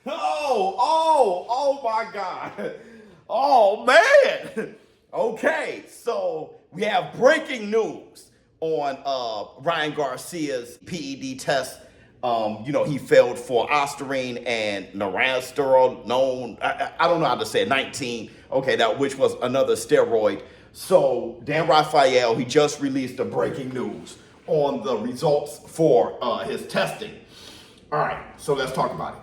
Oh my God. Oh man. Okay, so we have breaking news on Ryan Garcia's PED test. He failed for Ostarine and Steroid, I don't know how to say it, 19. Okay, which was another steroid. So Dan Raphael, he just released the breaking news on the results for his testing. All right, so let's talk about it.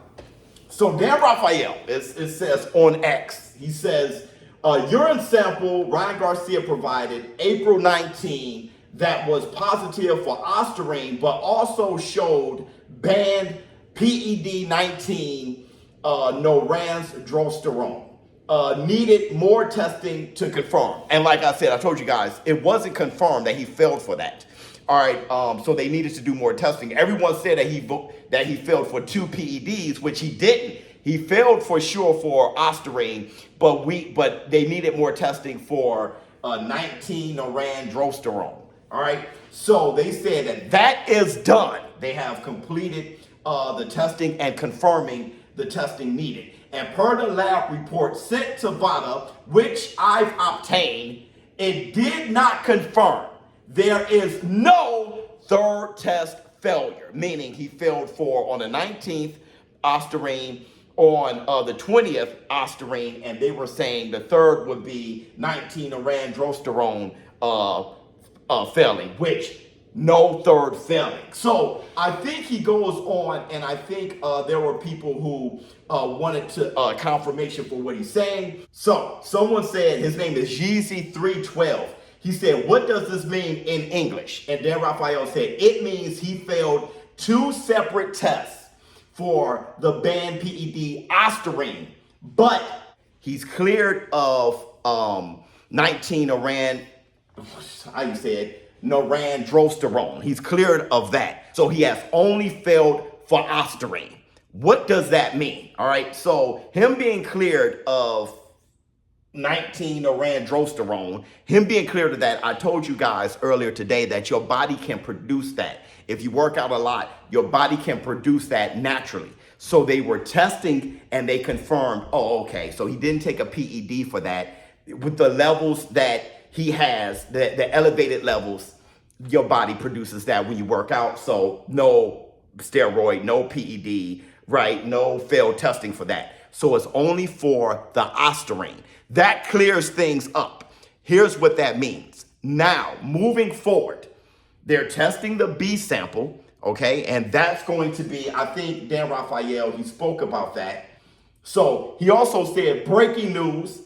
So Dan Raphael, it says on X, he says, urine sample Ryan Garcia provided April 19 that was positive for Ostarine, but also showed banned PED-19 norandrosterone. Needed more testing to confirm. And like I said, I told you guys, it wasn't confirmed that he failed for that. All right, so they needed to do more testing. Everyone said that he failed for 2 PEDs, which he didn't. He failed for sure for Ostarine, but they needed more testing for 19 norandrosterone. All right, so they said that is done. They have completed the testing and confirming the testing needed. And per the lab report sent to VADA, which I've obtained, it did not confirm. There is no third test failure, meaning he failed for on the 19th Ostarine, on the 20th Ostarine, and they were saying the third would be 19 norandrosterone failing, which no third failing. So I think he goes on, and I think there were people who wanted to confirmation for what he's saying. So someone said, his name is Yeezy312. He said, what does this mean in English? And Dan Raphael said, it means he failed 2 separate tests for the banned PED Ostarine, but he's cleared of 19 norandrosterone. He's cleared of that. So he has only failed for Ostarine. What does that mean? All right, so him being cleared of 19 norandrosterone, him being cleared of that, I told you guys earlier today that your body can produce that. If you work out a lot, your body can produce that naturally. So they were testing and they confirmed, oh, okay, so he didn't take a PED for that. With the levels that he has, the elevated levels, your body produces that when you work out. So no steroid, no PED, right? No failed testing for that. So it's only for the Ostarine. That clears things up. Here's what that means. Now, moving forward, they're testing the B sample, okay? And that's going to be, I think Dan Raphael, he spoke about that. So he also said, breaking news,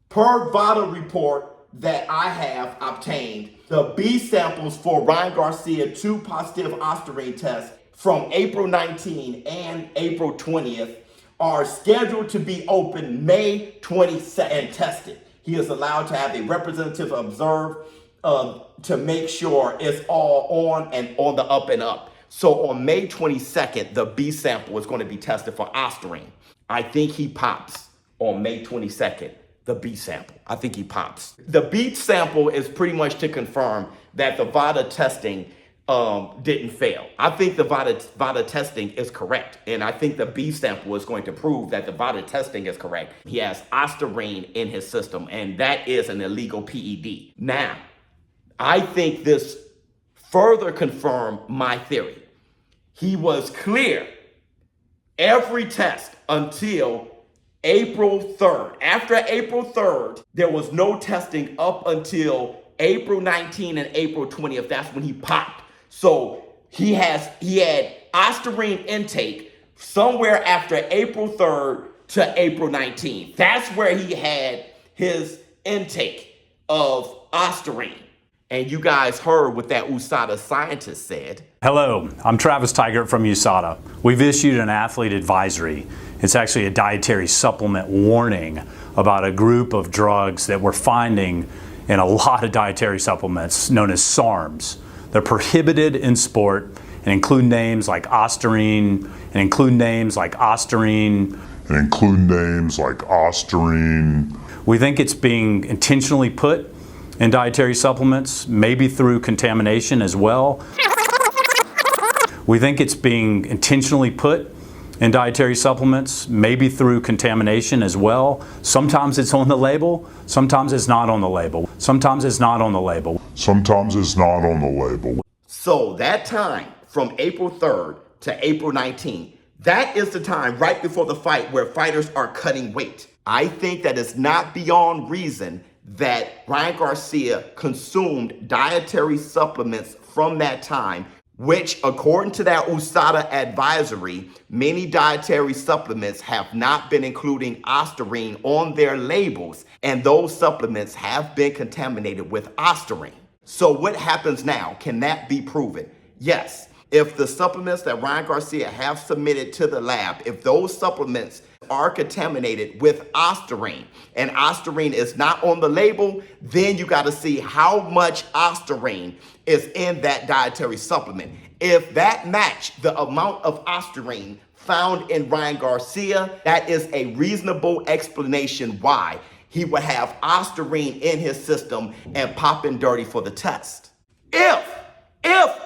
per VADA report that I have obtained, the B samples for Ryan Garcia 2 positive Ostarine tests from April 19 and April 20th are scheduled to be open May 22nd and tested. He is allowed to have a representative observe to make sure it's all on and on the up and up. So on May 22nd, the B sample is going to be tested for Ostarine. I think he pops on May 22nd, the B sample. I think he pops. The B sample is pretty much to confirm that the VADA testing didn't fail. I think the VADA testing is correct. And I think the B sample is going to prove that the VADA testing is correct. He has Ostarine in his system, and that is an illegal PED. Now, I think this further confirmed my theory. He was clear every test until April 3rd. After April 3rd, there was no testing up until April 19 and April 20th. That's when he popped. So he had Ostarine intake somewhere after April 3rd to April 19th. That's where he had his intake of Ostarine. And you guys heard what that USADA scientist said. Hello, I'm Travis Tigert from USADA. We've issued an athlete advisory. It's actually a dietary supplement warning about a group of drugs that we're finding in a lot of dietary supplements known as SARMs. They're prohibited in sport and include names like Ostarine, and include names like Ostarine, and include names like Ostarine. We think it's being intentionally put in dietary supplements, maybe through contamination as well. We think it's being intentionally put in dietary supplements, maybe through contamination as well. Sometimes it's on the label, sometimes it's not on the label. Sometimes it's not on the label. Sometimes it's not on the label. So that time from April 3rd to April 19th, that is the time right before the fight where fighters are cutting weight. I think that it's not beyond reason that Ryan Garcia consumed dietary supplements from that time, which according to that USADA advisory, many dietary supplements have not been including ostarine on their labels, and those supplements have been contaminated with ostarine. So what happens now? Can that be proven? Yes. If the supplements that Ryan Garcia have submitted to the lab, if those supplements are contaminated with ostarine and ostarine is not on the label, then you got to see how much ostarine is in that dietary supplement. If that match the amount of ostarine found in Ryan Garcia, that is a reasonable explanation why he would have ostarine in his system and popping dirty for the test. If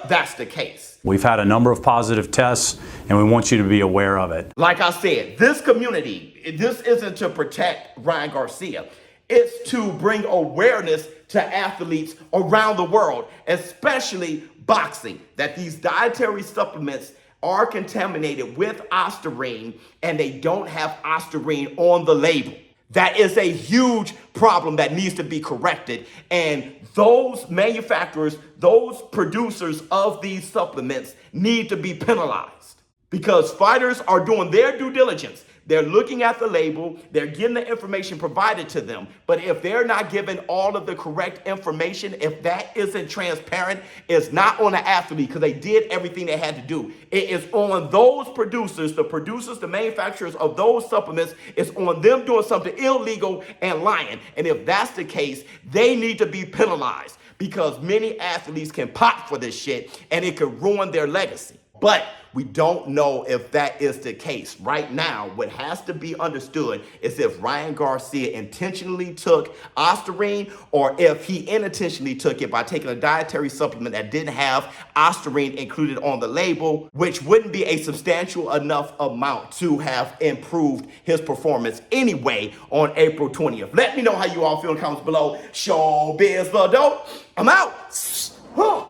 that's the case. We've had a number of positive tests, and we want you to be aware of it. Like I said, this community, this isn't to protect Ryan Garcia. It's to bring awareness to athletes around the world, especially boxing, that these dietary supplements are contaminated with ostarine and they don't have ostarine on the label. That is a huge problem that needs to be corrected. And those manufacturers, those producers of these supplements need to be penalized because fighters are doing their due diligence. They're looking at the label, they're getting the information provided to them. But if they're not given all of the correct information, if that isn't transparent, it's not on the athlete because they did everything they had to do. It is on those producers, the manufacturers of those supplements, it's on them doing something illegal and lying. And if that's the case, they need to be penalized because many athletes can pop for this shit and it could ruin their legacy. But we don't know if that is the case. Right now, what has to be understood is if Ryan Garcia intentionally took ostarine or if he unintentionally took it by taking a dietary supplement that didn't have ostarine included on the label, which wouldn't be a substantial enough amount to have improved his performance anyway on April 20th. Let me know how you all feel in the comments below. ShowBizz, I'm out.